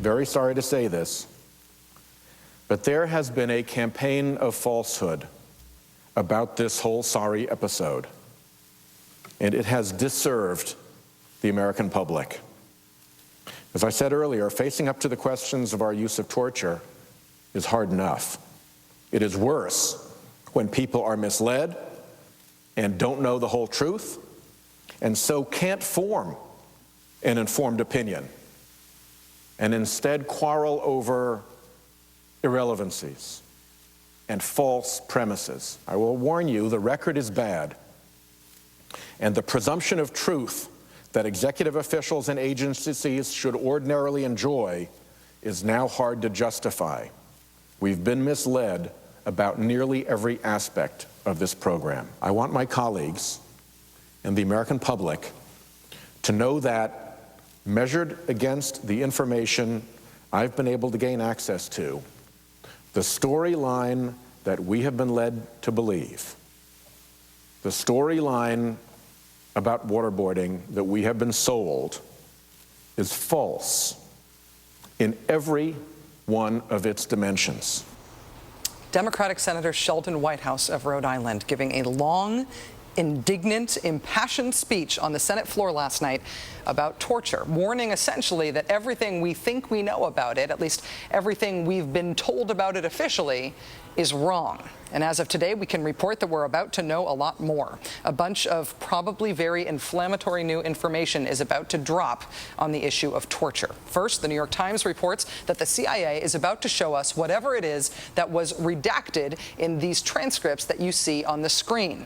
very sorry to say this, but there has been a campaign of falsehood about this whole sorry episode, and it has disserved the American public. As I said earlier, facing up to the questions of our use of torture is hard enough. It is worse when people are misled and don't know the whole truth, and so can't form an informed opinion, and instead quarrel over irrelevancies and false premises. I will warn you, the record is bad, and the presumption of truth that executive officials and agencies should ordinarily enjoy is now hard to justify. We've been misled about nearly every aspect of this program. I want my colleagues and the American public to know that, measured against the information I've been able to gain access to, the storyline that we have been led to believe, the storyline about waterboarding that we have been sold, is false in every one of its dimensions. Democratic Senator Sheldon Whitehouse of Rhode Island giving a long, indignant, impassioned speech on the Senate floor last night about torture, warning essentially that everything we think we know about it, at least everything we've been told about it officially, is wrong. And as of today, we can report that we're about to know a lot more. A bunch of probably very inflammatory new information is about to drop on the issue of torture. First, the New York Times reports that the CIA is about to show us whatever it is that was redacted in these transcripts that you see on the screen.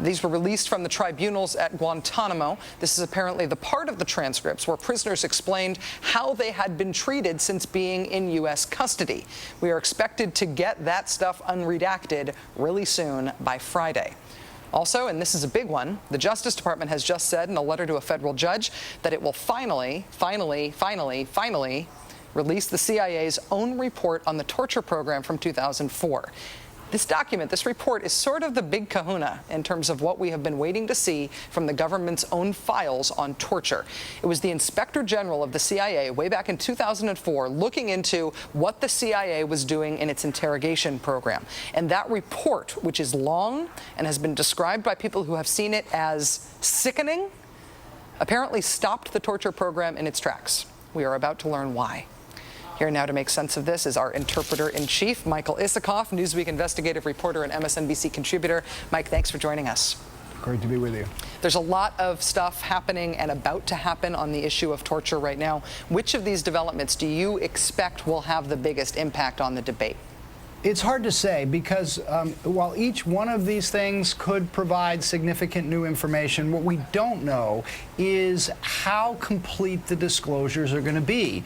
These were released from the tribunals at Guantanamo. This is apparently the part of the transcripts where prisoners explained how they had been treated since being in U.S. custody. We are expected to get that stuff unredacted really soon, by Friday. Also, and this is a big one, the Justice Department has just said in a letter to a federal judge that it will finally release the CIA's own report on the torture program from 2004. This document, this report, is sort of the big kahuna in terms of what we have been waiting to see from the government's own files on torture. It was the Inspector General of the CIA way back in 2004 looking into what the CIA was doing in its interrogation program. And that report, which is long and has been described by people who have seen it as sickening, apparently stopped the torture program in its tracks. We are about to learn why. Here now to make sense of this is our interpreter-in-chief, Michael Isikoff, Newsweek investigative reporter and MSNBC contributor. Mike, thanks for joining us. Great to be with you. There's a lot of stuff happening and about to happen on the issue of torture right now. Which of these developments do you expect will have the biggest impact on the debate? It's hard to say because while each one of these things could provide significant new information, what we don't know is how complete the disclosures are going to be.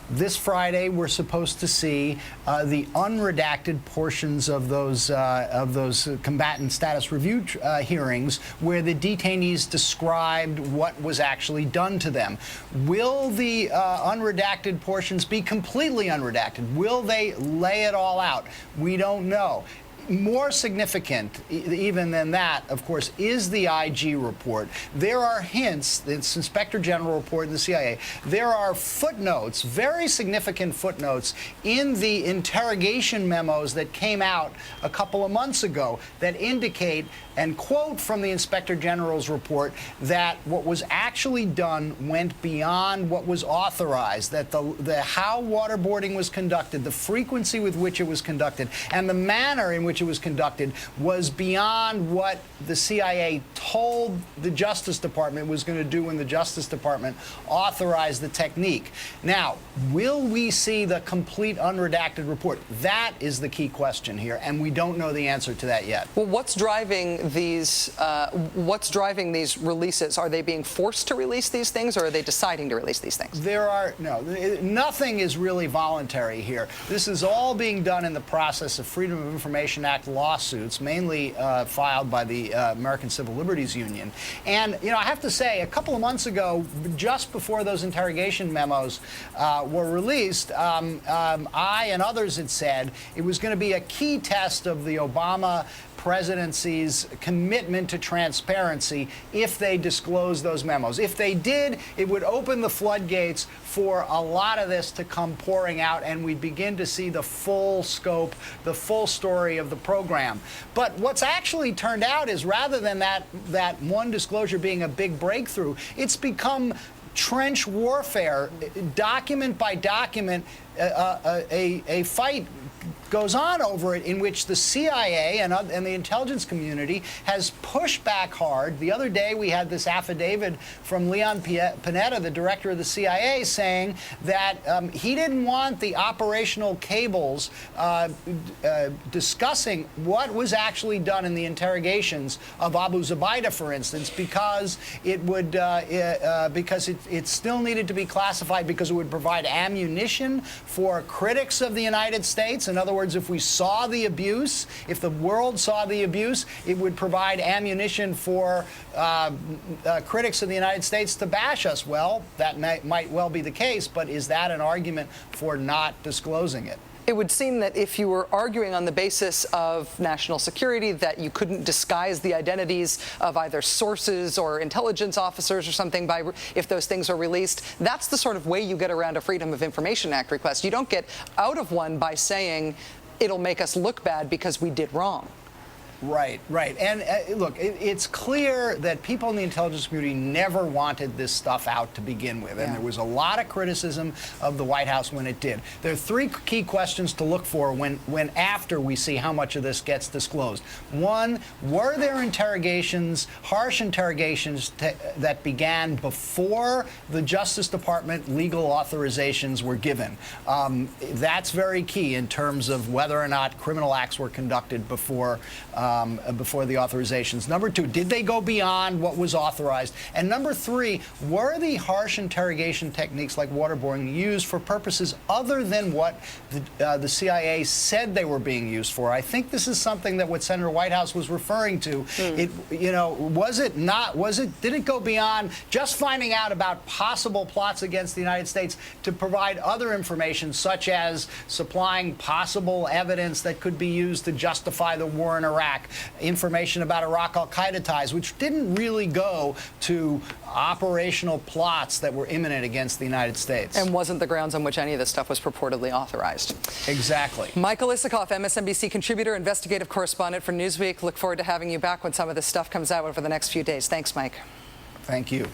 This Friday, we're supposed to see the unredacted portions of those combatant status review hearings where the detainees described what was actually done to them. Will the unredacted portions be completely unredacted? Will they lay it all out? We don't know. More significant even than that, of course, is the IG report. There are hints, this Inspector General report in the CIA, there are footnotes, very significant footnotes, in the interrogation memos that came out a couple of months ago that indicate and quote from the Inspector General's report that what was actually done went beyond what was authorized, that the how waterboarding was conducted, the frequency with which it was conducted, and the manner in which it was conducted was beyond what the CIA told the Justice Department was going to do when the Justice Department authorized the technique. Now, will we see the complete unredacted report? That is the key question here, and we don't know the answer to that yet. Well, what's driving these releases? Are they being forced to release these things, or are they deciding to release these things? Nothing is really voluntary here. This is all being done in the process of Freedom of Information Act lawsuits, mainly filed by the American Civil Liberties Union. And, I have to say, a couple of months ago, just before those interrogation memos were released, I and others had said it was going to be a key test of the Obama presidency's commitment to transparency if they disclose those memos. If they did, it would open the floodgates for a lot of this to come pouring out, and we'd begin to see the full scope, the full story of the program. But what's actually turned out is, rather than that one disclosure being a big breakthrough, it's become trench warfare, document by document. A fight goes on over it, in which the CIA and the intelligence community has pushed back hard. The other day we had this affidavit from Leon Panetta, the director of the CIA, saying that he didn't want the operational cables discussing what was actually done in the interrogations of Abu Zubaydah, for instance, because it would it still needed to be classified, because it would provide ammunition for critics of the United States. In other words, if we saw the abuse, if the world saw the abuse, it would provide ammunition for critics of the United States to bash us. Well, that might well be the case, but is that an argument for not disclosing it? It would seem that if you were arguing on the basis of national security that you couldn't disguise the identities of either sources or intelligence officers or something if those things are released, that's the sort of way you get around a Freedom of Information Act request. You don't get out of one by saying it'll make us look bad because we did wrong. Right, right. And look, it's clear that people in the intelligence community never wanted this stuff out to begin with. And there was a lot of criticism of the White House when it did. There are three key questions to look for when after we see how much of this gets disclosed. One, were there interrogations, harsh interrogations that began before the Justice Department legal authorizations were given? That's very key in terms of whether or not criminal acts were conducted before the authorizations. Number two, did they go beyond what was authorized? And number three, were the harsh interrogation techniques like waterboarding used for purposes other than what the CIA said they were being used for? I think this is something that what Senator Whitehouse was referring to. Did it go beyond just finding out about possible plots against the United States to provide other information, such as supplying possible evidence that could be used to justify the war in Iraq? Information about Iraq al-Qaeda ties, which didn't really go to operational plots that were imminent against the United States. And wasn't the grounds on which any of this stuff was purportedly authorized. Exactly. Michael Isikoff, MSNBC contributor, investigative correspondent for Newsweek. Look forward to having you back when some of this stuff comes out over the next few days. Thanks, Mike. Thank you.